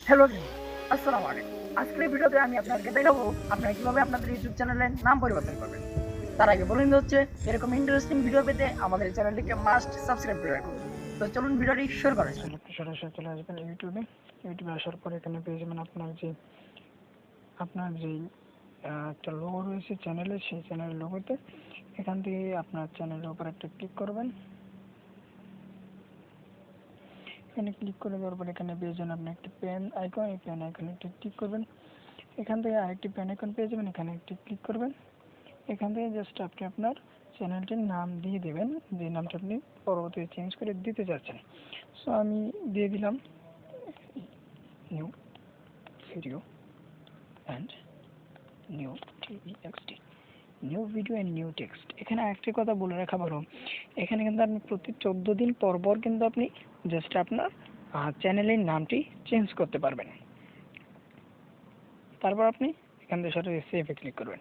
Hello friends, আসসালামু আলাইকুম। আজকের ভিডিওতে আমি আপনাদেরকে দেখাবো আপনারা কিভাবে আপনাদের ইউটিউব চ্যানেলের নাম পরিবর্তন করবেন। তার আগে বলে নিতে হচ্ছে, এরকম ইন্টারেস্টিং ভিডিও পেতে আমাদের চ্যানেলটিকে মাস্ট সাবস্ক্রাইব করে রাখুন। তো চলুন ভিডিওটি শুরু করা যাক। সরাসরি চলে আসবেন ইউটিউবে আসার পর এখানে পেয়ে যাবেন আপনার যে একটা লোগো রয়েছে চ্যানেলের, সেই চ্যানেলের লোগোতে এখান থেকে আপনার চ্যানেলের উপর একটা ক্লিক করবেন। এখানে ক্লিক করে দেওয়ার পর এখানে পেয়ে যাবেন আপনি একটি পেন আইকন, এই পেন আইকনে একটি ক্লিক করবেন। এখান থেকে আরেকটি পেন আইকন পেয়ে যাবেন, এখানে একটি ক্লিক করবেন। এখান থেকে জাস্ট আপনি আপনার চ্যানেলটির নাম দিয়ে দেবেন, যে নামটা আপনি পরবর্তীতে চেঞ্জ করে দিতে চাচ্ছেন। সো আমি দিয়ে দিলাম new video and new text, new video and new text. এখানে আরেকটি কথা বলে রাখা ভালো, এখানে কিন্তু আপনি প্রতি 14 দিন পর পর কিন্তু আপনি জাস্ট আপনার চ্যানেলের নামটি চেঞ্জ করতে পারবেন। তারপর আপনি এখান থেকে সরাসরি সেভে ক্লিক করবেন।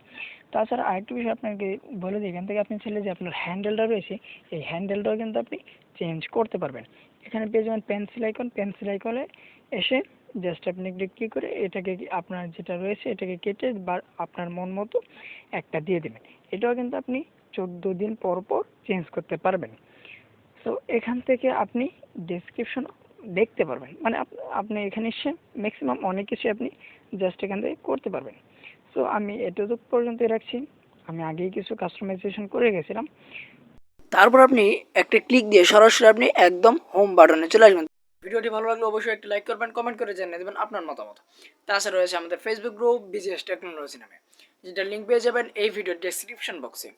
তাছাড়া আরেকটি বিষয় আপনাকে বলে দিই, এখান থেকে আপনি চাইলে যে আপনার হ্যান্ডেলটা রয়েছে, এই হ্যান্ডেলটাও কিন্তু আপনি চেঞ্জ করতে পারবেন। এখানে পেয়ে যাবেন পেন্সিল আইকনে এসে জাস্ট আপনি ক্লিক করে এটাকে আপনার যেটা রয়েছে এটাকে কেটে বা আপনার মন মতো একটা দিয়ে দেবেন। এটাও কিন্তু আপনি 14 দিন পর পর চেঞ্জ করতে পারবেন। সো এখান থেকে আপনি ডেসক্রিপশন দেখতে পারবেন, মানে আপনি এখানে এসে ম্যাক্সিমাম অনেক কিছু আপনি জাস্ট এখান থেকে করতে পারবেন। সো আমি এতটুকু পর্যন্তই রাখছি। আমি আগেই কিছু কাস্টমাইজেশন করে গেছিলাম। তারপর আপনি একটা ক্লিক দিয়ে সরাসরি আপনি একদম হোম বাটনে চলে আসবেন। ভিডিওটি ভালো লাগলে অবশ্যই একটা লাইক করবেন, কমেন্ট করে জানিয়ে দেবেন আপনার মতামত। তাছাড়া রয়েছে আমাদের ফেসবুক গ্রুপ বিজিএস টেকনোলজি নামে, যেটা লিঙ্ক পেয়ে যাবেন এই ভিডিওর ডেসক্রিপশন বক্সে।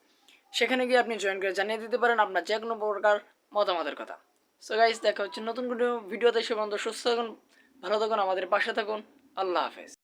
সেখানে গিয়ে আপনি জয়েন করে জানিয়ে দিতে পারেন আপনার যে কোনো প্রকার মতামতের কথা। সো গাইস, দেখা হচ্ছে নতুন কোনো ভিডিওতে। সে পর্যন্ত সুস্থ থাকুন, ভালো থাকুন, আমাদের পাশে থাকুন। আল্লাহ হাফেজ।